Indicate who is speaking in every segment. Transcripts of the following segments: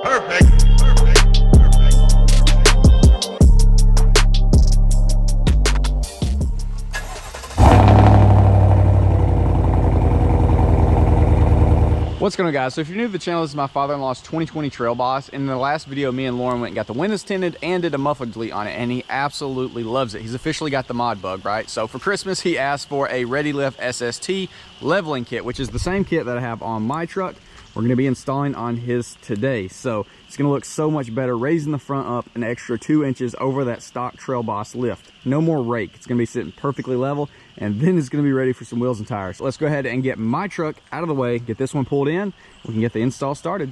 Speaker 1: What's going on, guys? So if you're new to the channel, this is my father-in-law's 2020 Trail Boss. In the last video, me and Lauren went and got the windows tinted and did a muffler delete on it, and he absolutely loves it. He's officially got the mod bug, right? So for Christmas, he asked for a Ready Lift SST leveling kit, which is the same kit that I have on my truck. We're going to be installing on his today. So it's going to look so much better, raising the front up an extra 2 inches over that stock Trail Boss lift. No more rake. It's going to be sitting perfectly level, and then it's going to be ready for some wheels and tires. So let's go ahead and get my truck out of the way, get this one pulled in. We can get the install started.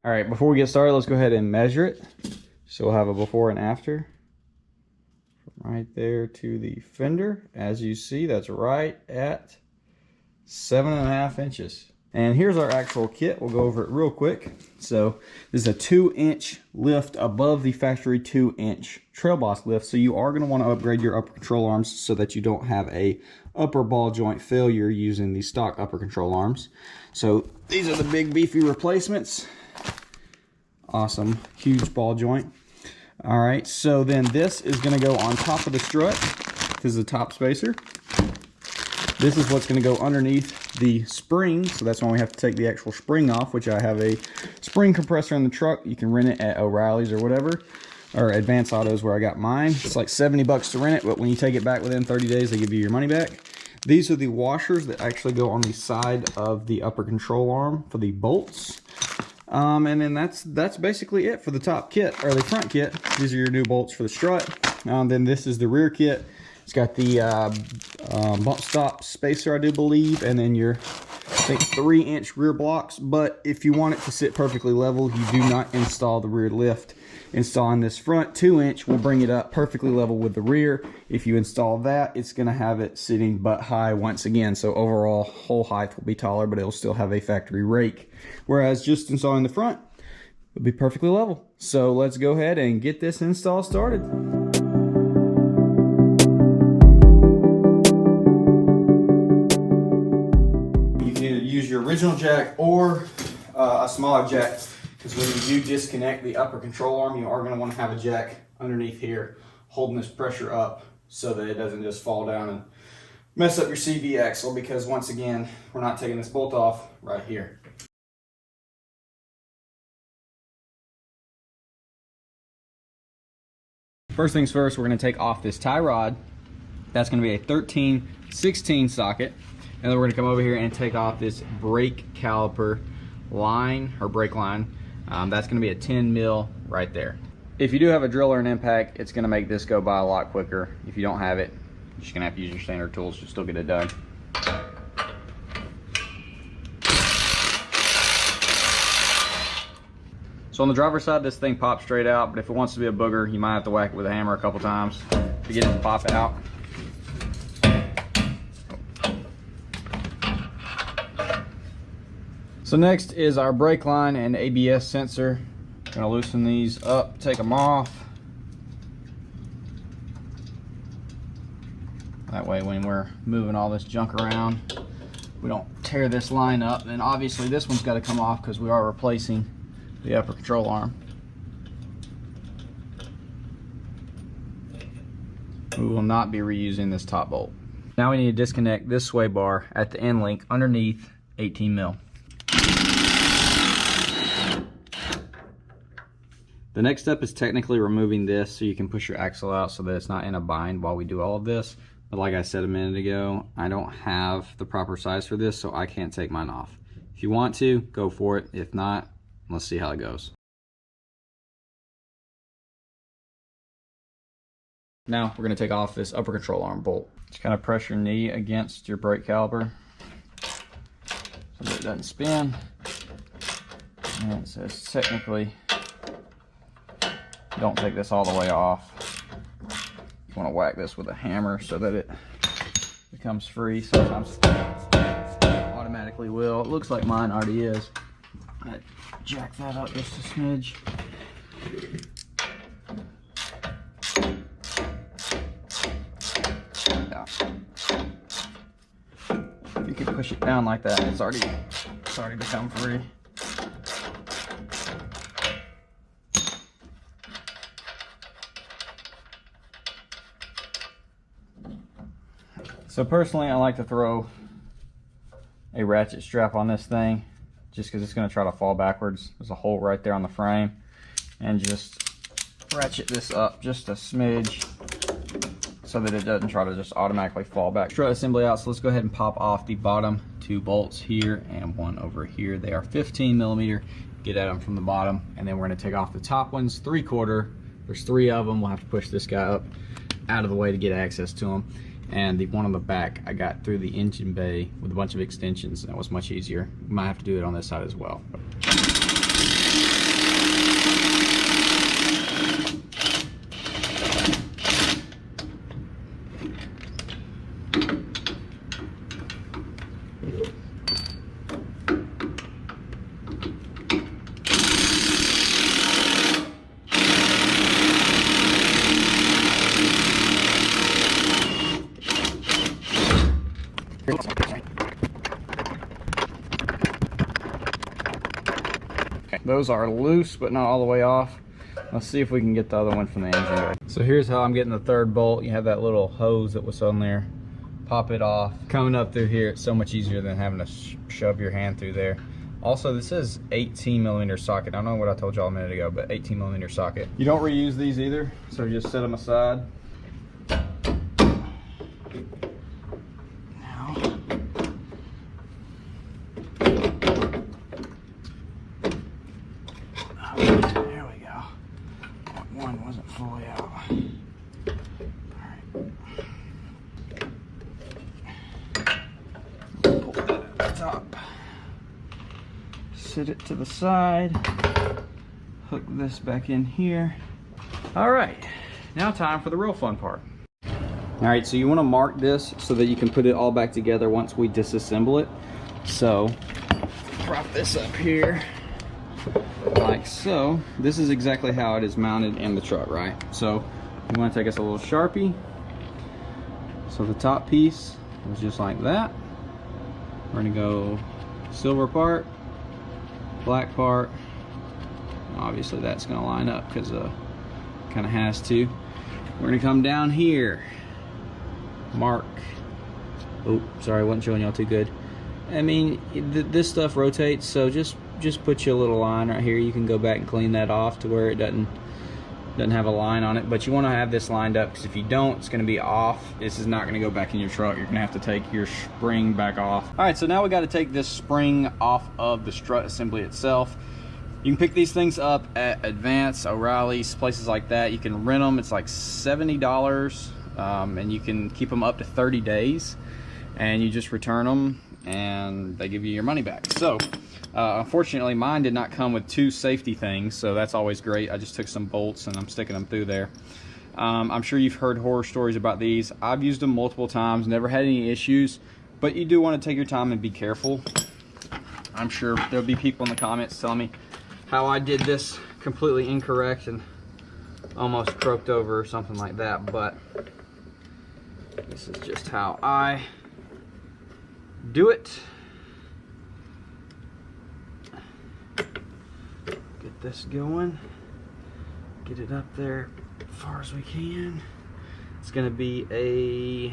Speaker 1: All right, before we get started, let's go ahead and measure it. So we'll have a before and after. From right there to the fender. As you see, that's right at 7.5 inches. And here's our actual kit. We'll go over it real quick. So this is a 2-inch lift above the factory 2-inch Trail Boss lift. So you are going to want to upgrade your upper control arms so that you don't have a upper ball joint failure using the stock upper control arms. So these are the big beefy replacements. Awesome, huge ball joint. All right, so then this is going to go on top of the strut. This is the top spacer. This is what's going to go underneath the spring, so that's why we have to take the actual spring off, which I have a spring compressor in the truck. You can rent it at O'Reilly's or whatever, or Advance Autos where I got mine. It's like 70 bucks to rent it, but when you take it back within 30 days, they give you your money back. These are the washers that actually go on the side of the upper control arm for the bolts. And then that's basically it for the top kit, or the front kit. These are your new bolts for the strut. Then this is the rear kit. It's got the bump stop spacer, I do believe, and then your, I think, 3-inch rear blocks. But if you want it to sit perfectly level, you do not install the rear lift. Installing this front 2-inch will bring it up perfectly level with the rear. If you install that, it's going to have it sitting butt high once again. So overall, whole height will be taller, but it'll still have a factory rake. Whereas just installing the front will be perfectly level. So let's go ahead and get this install started. You can either use your original jack or a smaller jack. Because when you do disconnect the upper control arm, you are going to want to have a jack underneath here holding this pressure up so that it doesn't just fall down and mess up your CV axle, because once again, we're not taking this bolt off right here. First things first, we're going to take off this tie rod. That's going to be a 13/16 socket. And then we're going to come over here and take off this brake caliper line, or brake line. That's going to be a 10 mil right there. If you do have a drill or an impact, it's going to make this go by a lot quicker. If you don't have it, you're just going to have to use your standard tools to still get it done. So on the driver's side, this thing pops straight out, but if it wants to be a booger, you might have to whack it with a hammer a couple times to get it to pop out. So next is our brake line and ABS sensor. Gonna loosen these up, take them off. That way when we're moving all this junk around, we don't tear this line up. And obviously this one's gotta come off because we are replacing the upper control arm. We will not be reusing this top bolt. Now we need to disconnect this sway bar at the end link underneath 18 mil. The next step is technically removing this so you can push your axle out so that it's not in a bind while we do all of this. But like I said a minute ago, I don't have the proper size for this, so I can't take mine off. If you want to, go for it. If not, let's see how it goes. Now we're going to take off this upper control arm bolt. Just kind of press your knee against your brake caliper so that it doesn't spin. And it says technically don't take this all the way off. You want to whack this with a hammer so that it becomes free. Sometimes automatically will. It looks like mine already is. I jack that up just a smidge. Yeah. If you could push it down like that, it's already become free. So personally, I like to throw a ratchet strap on this thing just because it's going to try to fall backwards. There's a hole right there on the frame, and just ratchet this up just a smidge so that it doesn't try to just automatically fall back. Strut assembly out, so let's go ahead and pop off the bottom 2 bolts here and one over here. They are 15mm. Get at them from the bottom, and then we're going to take off the top ones, 3/4. There's 3 of them. We'll have to push this guy up out of the way to get access to them. And the one on the back I got through the engine bay with a bunch of extensions, and that was much easier. Might have to do it on this side as well. Those are loose, but not all the way off. Let's see if we can get the other one from the engine bay. So here's how I'm getting the 3rd bolt. You have that little hose that was on there. Pop it off. Coming up through here, it's so much easier than having to shove your hand through there. Also, this is 18mm socket. I don't know what I told y'all a minute ago, but 18mm socket. You don't reuse these either, so just set them aside. Fully out. All right. Pull that at the top. Sit it to the side. Hook this back in here. All right. Now time for the real fun part. All right, so you want to mark this so that you can put it all back together once we disassemble it. So prop this up here. Like so. This is exactly how it is mounted in the truck, right? So you want to take us a little Sharpie. So the top piece is just like that. We're going to go silver part, black part. Obviously that's going to line up because kind of has to. We're going to come down here, mark. Oh, sorry, I wasn't showing y'all too good. I mean, this stuff rotates, so just put you a little line right here. You can go back and clean that off to where it doesn't have a line on it, but you want to have this lined up, because if you don't, it's going to be off. This is not going to go back in your truck. You're going to have to take your spring back off. All right, so now we got to take this spring off of the strut assembly itself. You can pick these things up at Advance, O'Reilly's, places like that. You can rent them. It's like $70, and you can keep them up to 30 days, and you just return them and they give you your money back. So unfortunately mine did not come with 2 safety things, so that's always great. I just took some bolts and I'm sticking them through there. I'm sure you've heard horror stories about these. I've used them multiple times, never had any issues, but you do want to take your time and be careful. I'm sure there'll be people in the comments telling me how I did this completely incorrect and almost croaked over or something like that, but this is just how I do it. Get this going, get it up there as far as we can. It's going to be a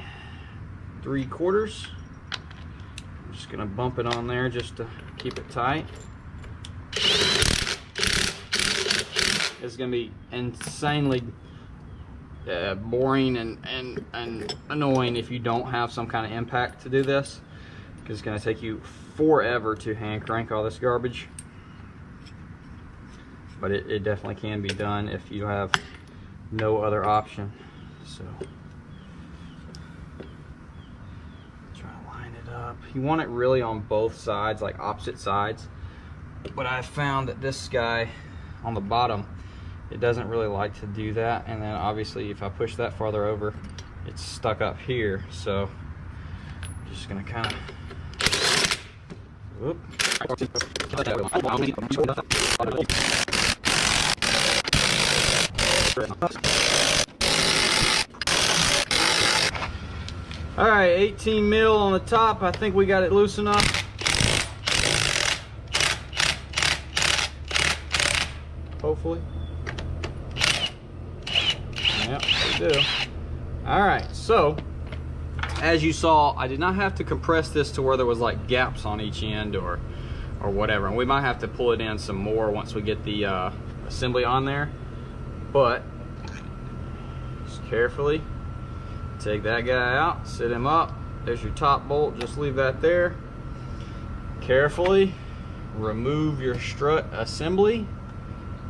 Speaker 1: 3/4. I'm just going to bump it on there just to keep it tight. It's going to be insanely boring and annoying if you don't have some kind of impact to do this, because it's going to take you forever to hand crank all this garbage. But it definitely can be done if you have no other option. So try to line it up. You want it really on both sides, like opposite sides. But I found that this guy on the bottom, it doesn't really like to do that. And then obviously if I push that farther over, it's stuck up here. So Just gonna kind of, whoop. All right, 18 mil on the top. I think we got it loose enough. Hopefully. Yep, we do. All right, so as you saw, I did not have to compress this to where there was like gaps on each end or whatever. And we might have to pull it in some more once we get the assembly on there. But just carefully take that guy out, sit him up. There's your top bolt, just leave that there. Carefully remove your strut assembly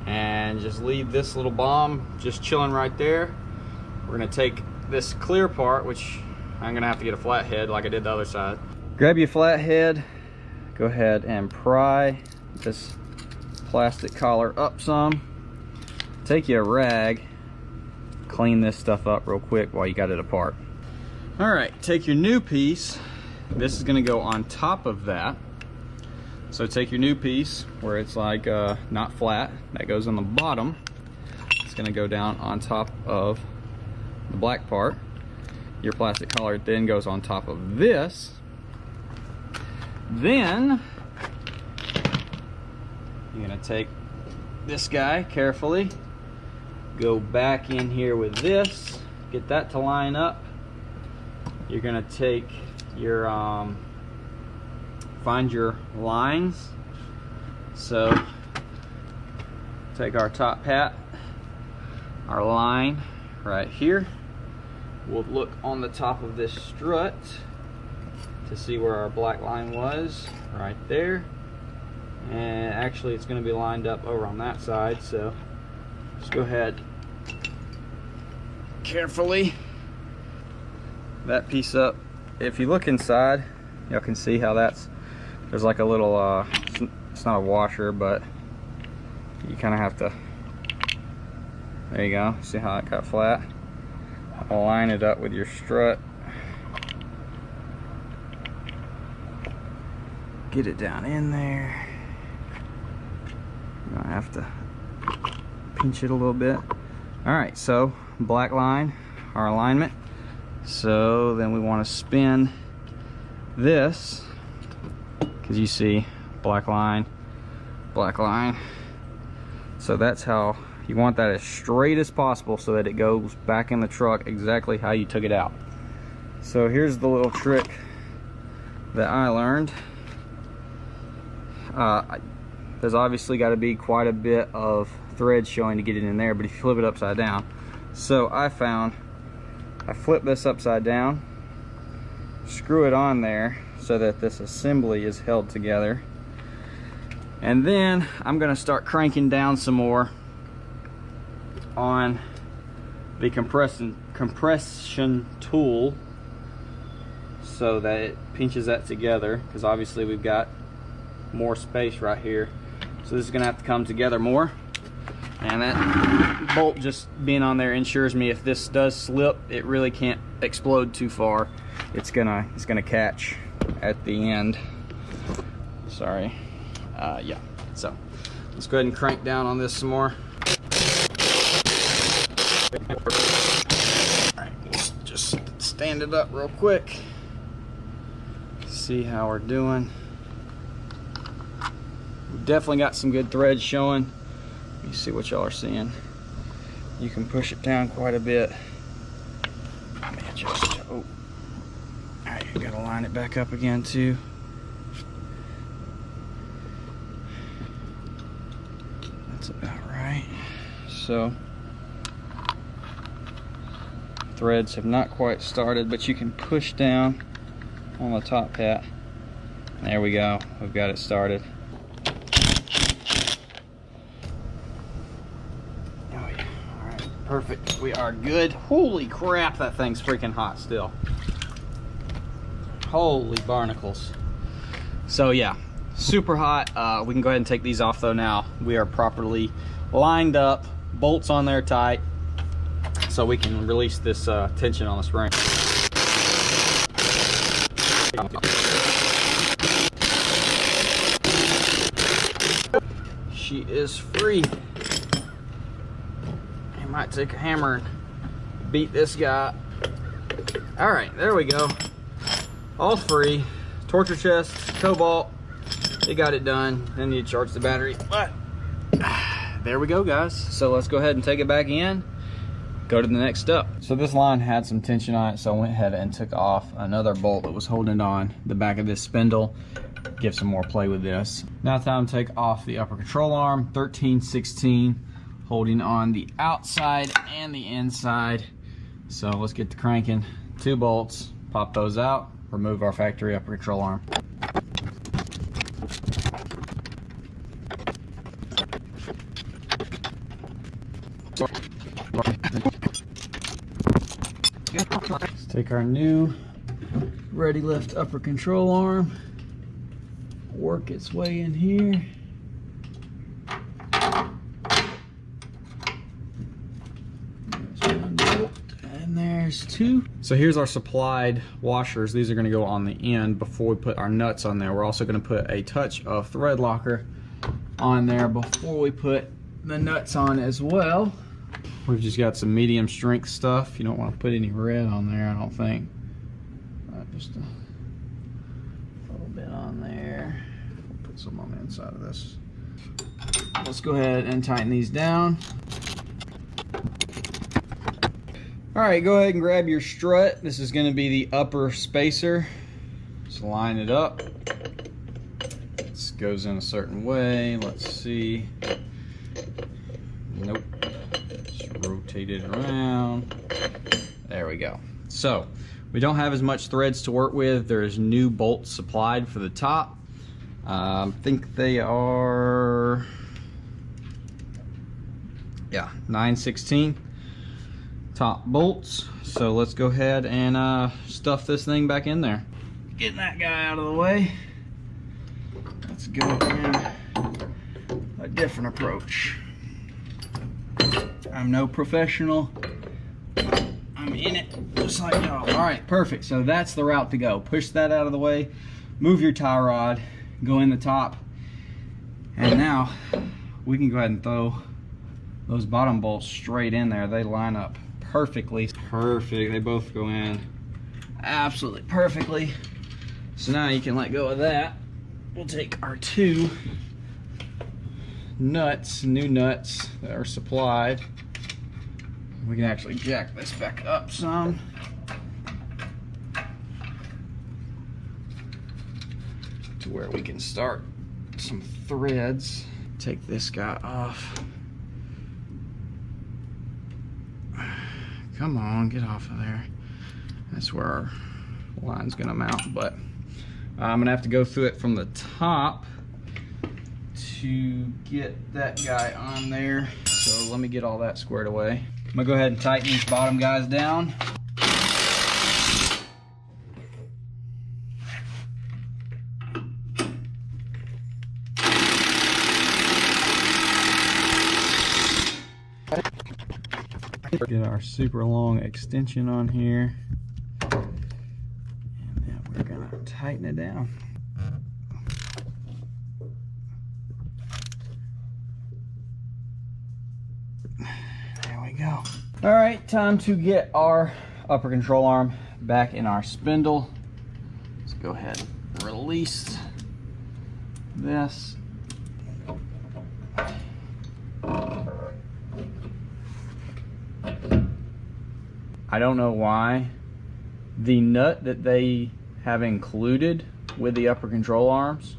Speaker 1: and just leave this little bomb just chilling right there. We're gonna take this clear part, which I'm gonna have to get a flathead like I did the other side. Grab your flathead, go ahead and pry this plastic collar up some. Take you a rag, clean this stuff up real quick while you got it apart. All right, take your new piece. This is gonna go on top of that. So take your new piece where it's like not flat, that goes on the bottom. It's gonna go down on top of the black part. Your plastic collar then goes on top of this. Then you're gonna take this guy carefully, go back in here with this, get that to line up. You're gonna take your find your lines. So take our top hat, our line right here. We'll look on the top of this strut to see where our black line was, right there. And actually it's going to be lined up over on that side, so just go ahead carefully that piece up. If you look inside, y'all can see how there's like a little it's not a washer, but you kind of have to, there you go, see how it got flat. Line it up with your strut, get it down in there. You're gonna have to pinch it a little bit. All right, so black line, our alignment. So then we want to spin this, because you see black line, black line. So that's how you want that, as straight as possible so that it goes back in the truck exactly how you took it out. So here's the little trick that I learned. There's obviously got to be quite a bit of thread showing to get it in there, but if you flip it upside down. So I found, I flip this upside down, screw it on there so that this assembly is held together. And then I'm gonna start cranking down some more on the compression tool so that it pinches that together, because obviously we've got more space right here. So this is gonna have to come together more. And that bolt just being on there ensures me if this does slip, it really can't explode too far. It's gonna catch at the end. Sorry. Yeah, so let's go ahead and crank down on this some more. Alright, let's just stand it up real quick. See how we're doing. We've definitely got some good threads showing. Let me see what y'all are seeing. You can push it down quite a bit. Let me adjust. Oh. Alright, you gotta line it back up again too. That's about right. So threads have not quite started, but you can push down on the top hat. There we go. We've got it started. Oh yeah. All right. Perfect. We are good. Holy crap, that thing's freaking hot still. Holy barnacles. So yeah, super hot. We can go ahead and take these off though now. We are properly lined up, bolts on there tight, so we can release this tension on the spring. She is free. I might take a hammer and beat this guy. All right, there we go. All free. Torture chest, cobalt. They got it done. Then you charge the battery. But there we go, guys. So let's go ahead and take it back in. Go to the next step. So this line had some tension on it, so I went ahead and took off another bolt that was holding on the back of this spindle. Give some more play with this. Now time to take off the upper control arm, 13/16, holding on the outside and the inside. So let's get to cranking. 2 bolts, pop those out, remove our factory upper control arm. Let's take our new Ready Lift upper control arm, work its way in here. There's 1 bolt, and there's 2. So here's our supplied washers. These are going to go on the end before we put our nuts on there. We're also going to put a touch of thread locker on there before we put the nuts on as well. We've just got some medium strength stuff. You don't want to put any red on there, I don't think. Just a little bit on there. We'll put some on the inside of this. Let's go ahead and tighten these down. All right, go ahead and grab your strut. This is going to be the upper spacer. Just line it up. This goes in a certain way. Let's see. Nope. Just rotate it around. There we go. So we don't have as much threads to work with. There's new bolts supplied for the top. I think they are, yeah, 9/16 top bolts. So let's go ahead and stuff this thing back in there. Getting that guy out of the way. Let's go in a different approach. I'm no professional. I'm in it just like y'all. All right, perfect. So that's the route to go. Push that out of the way, move your tie rod, go in the top, and now we can go ahead and throw those bottom bolts straight in there. They line up perfectly. Perfect. They both go in absolutely perfectly. So now you can let go of that. We'll take our 2 nuts, new nuts that are supplied. We can actually jack this back up some. To where we can start some threads. Take this guy off. Come on, get off of there. That's where our line's gonna mount, but I'm gonna have to go through it from the top to get that guy on there. So let me get all that squared away. I'm gonna go ahead and tighten these bottom guys down. Get our super long extension on here, and then we're gonna tighten it down. There we go. All right, time to get our upper control arm back in our spindle. Let's go ahead and release this. I don't know why the nut that they have included with the upper control arms,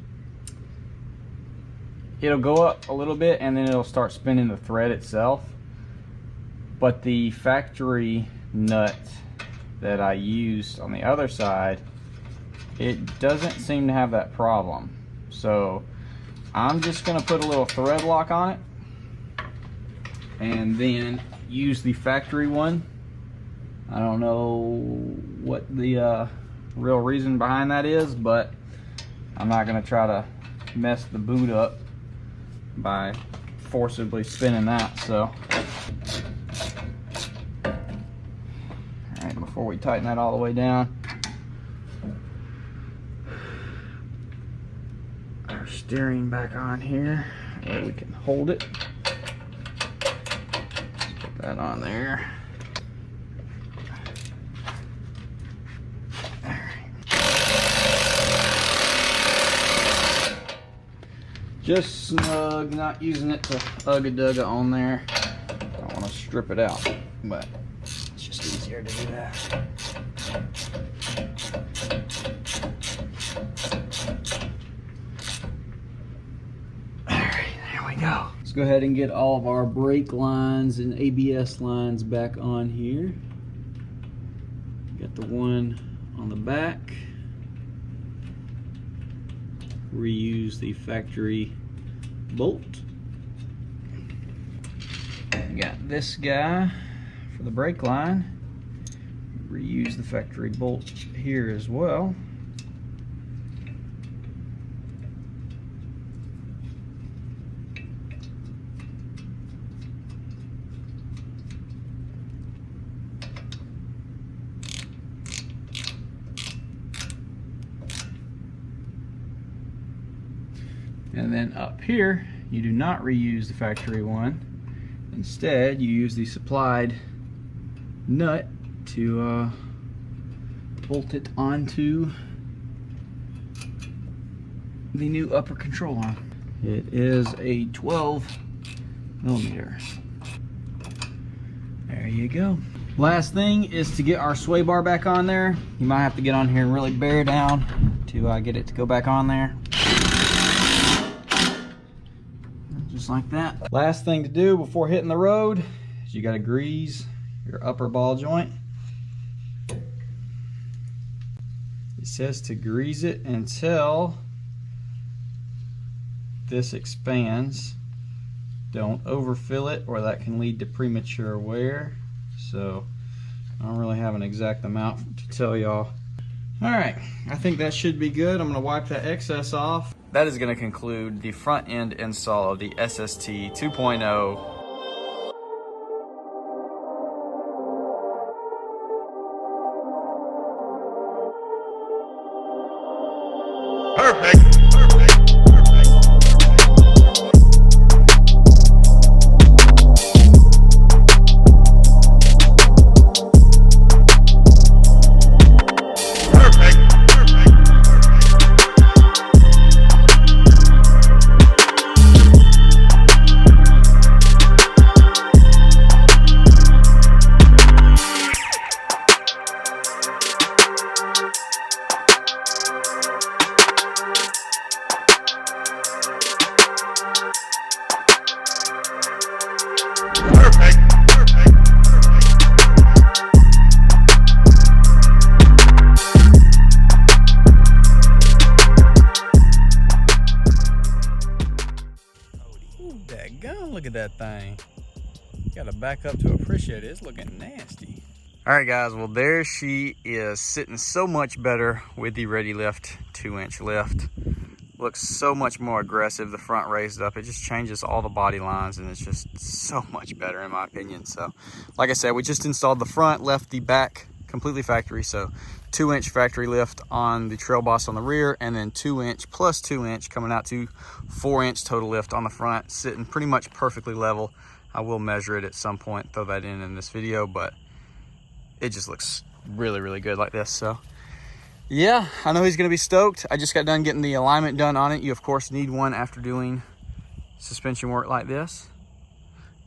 Speaker 1: it'll go up a little bit and then it'll start spinning the thread itself. But the factory nut that I used on the other side, it doesn't seem to have that problem. So I'm just gonna put a little thread lock on it and then use the factory one. I don't know what the real reason behind that is, but I'm not gonna try to mess the boot up by forcibly spinning that. So alright, before we tighten that all the way down, our steering back on here. Or we can hold it. Let's put that on there. Just snug, not using it to ugga-dugga on there. I don't want to strip it out, but it's just easier to do that. Alright, there we go. Let's go ahead and get all of our brake lines and ABS lines back on here. Got the one on the back. Reuse the factory bolt. We got this guy for the brake line. Reuse the factory bolt here as well. And then up here, you do not reuse the factory one. Instead, you use the supplied nut to bolt it onto the new upper control arm. It is a 12mm. There you go. Last thing is to get our sway bar back on there. You might have to get on here and really bear down to get it to go back on there. Just like that. Last thing to do before hitting the road is you got to grease your upper ball joint. It says to grease it until this expands. Don't overfill it or that can lead to premature wear. So I don't really have an exact amount to tell y'all. Alright, I think that should be good. I'm going to wipe that excess off. That is going to conclude the front end install of the SST 2.0.
Speaker 2: Perfect.
Speaker 1: Look at that thing. Gotta back up to appreciate it. It's looking nasty. Alright guys, well there she is, sitting so much better with the Ready Lift 2-inch lift. Looks so much more aggressive, the front raised up. It just changes all the body lines and it's just so much better in my opinion. So like I said, we just installed the front, left the back completely factory. So 2-inch factory lift on the Trail Boss on the rear, and then 2-inch plus 2-inch coming out to 4-inch total lift on the front, sitting pretty much perfectly level. I will measure it at some point, throw that in this video, but it just looks really, really good like this. So yeah, I know he's gonna be stoked. I just got done getting the alignment done on it. You of course need one after doing suspension work like this.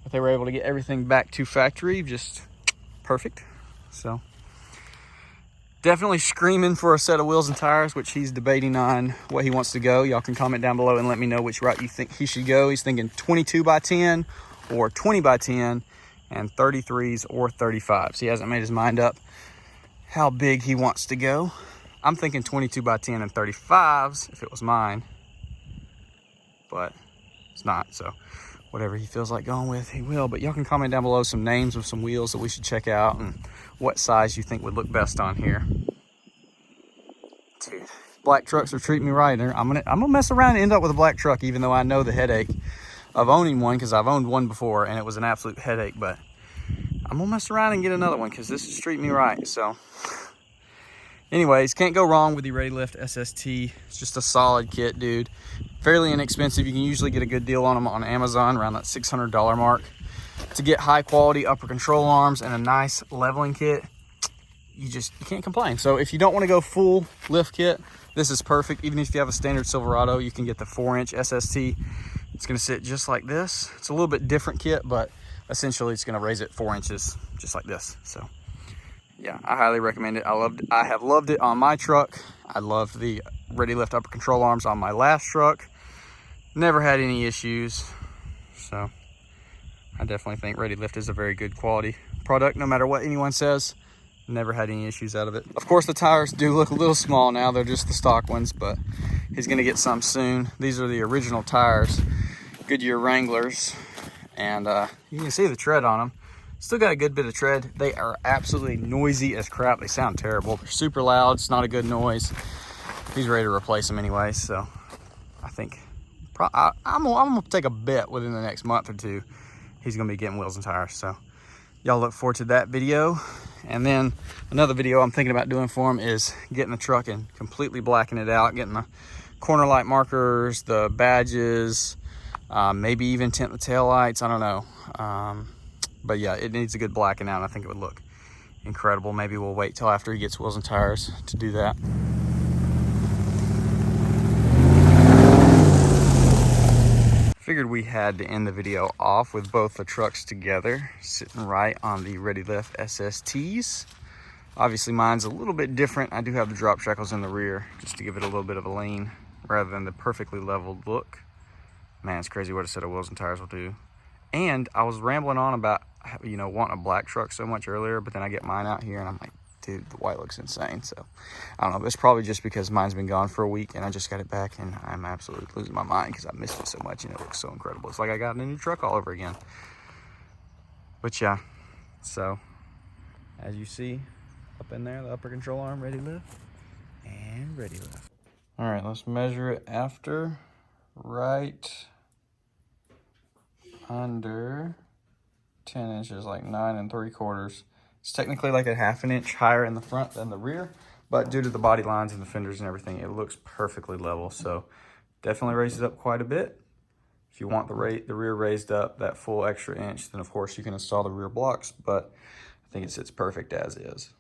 Speaker 1: But they were able to get everything back to factory, just perfect. So definitely screaming for a set of wheels and tires, which he's debating on what he wants to go. Y'all can comment down below and let me know which route you think he should go. He's thinking 22x10 or 20x10 and 33s or 35s. He hasn't made his mind up how big he wants to go. I'm thinking 22x10 and 35s if it was mine, but it's not. So whatever he feels like going with, he will. But y'all can comment down below some names of some wheels that we should check out and what size you think would look best on here. Dude, black trucks are treating me right. I'm gonna mess around and end up with a black truck, even though I know the headache of owning one, because I've owned one before and it was an absolute headache. But I'm gonna mess around and get another one because this is treating me right. So Anyways, can't go wrong with the Ready Lift SST. It's just a solid kit, dude. Fairly inexpensive. You can usually get a good deal on them on Amazon around that $600 mark. To get high quality upper control arms and a nice leveling kit, you can't complain. So if you don't want to go full lift kit, this is perfect. Even if you have a standard Silverado, you can get the 4-inch SST. It's going to sit just like this. It's a little bit different kit, but essentially it's going to raise it 4 inches just like this. So yeah, I highly recommend it. I have loved it on my truck. I loved the Ready Lift upper control arms on my last truck. Never had any issues. So I definitely think Ready Lift is a very good quality product, no matter what anyone says. Never had any issues out of it. Of course, the tires do look a little small now. They're just the stock ones, but he's gonna get some soon. These are the original tires, Goodyear Wranglers, and you can see the tread on them. Still got a good bit of tread. They are absolutely noisy as crap. They sound terrible. They're super loud. It's not a good noise. He's ready to replace them anyway, so I think I'm gonna take a bet within the next month or two he's gonna be getting wheels and tires. So y'all look forward to that video. And then another video I'm thinking about doing for him is getting the truck and completely blacking it out, getting the corner light markers, the badges, maybe even tint the tail lights. I don't know. But yeah, it needs a good blacking out. I think it would look incredible. Maybe we'll wait till after he gets wheels and tires to do that. Figured we had to end the video off with both the trucks together, sitting right on the Ready Lift SSTs. Obviously mine's a little bit different. I do have the drop shackles in the rear just to give it a little bit of a lean rather than the perfectly leveled look. Man, it's crazy what a set of wheels and tires will do. And I was rambling on about, you know, wanting a black truck so much earlier, but then I get mine out here and I'm like, dude, the white looks insane. So I don't know, it's probably just because mine's been gone for a week and I just got it back and I'm absolutely losing my mind because I missed it so much and it looks so incredible. It's like I got a new truck all over again. But yeah, so as you see up in there, the upper control arm, Ready Lift and Ready Lift. All right, let's measure it after. Right under 10 inches, like 9 3/4. It's technically like a 1/2 inch higher in the front than the rear, but due to the body lines and the fenders and everything, it looks perfectly level. So definitely raise it up quite a bit. If you want the rear raised up that full extra inch, then of course you can install the rear blocks, but I think it sits perfect as is.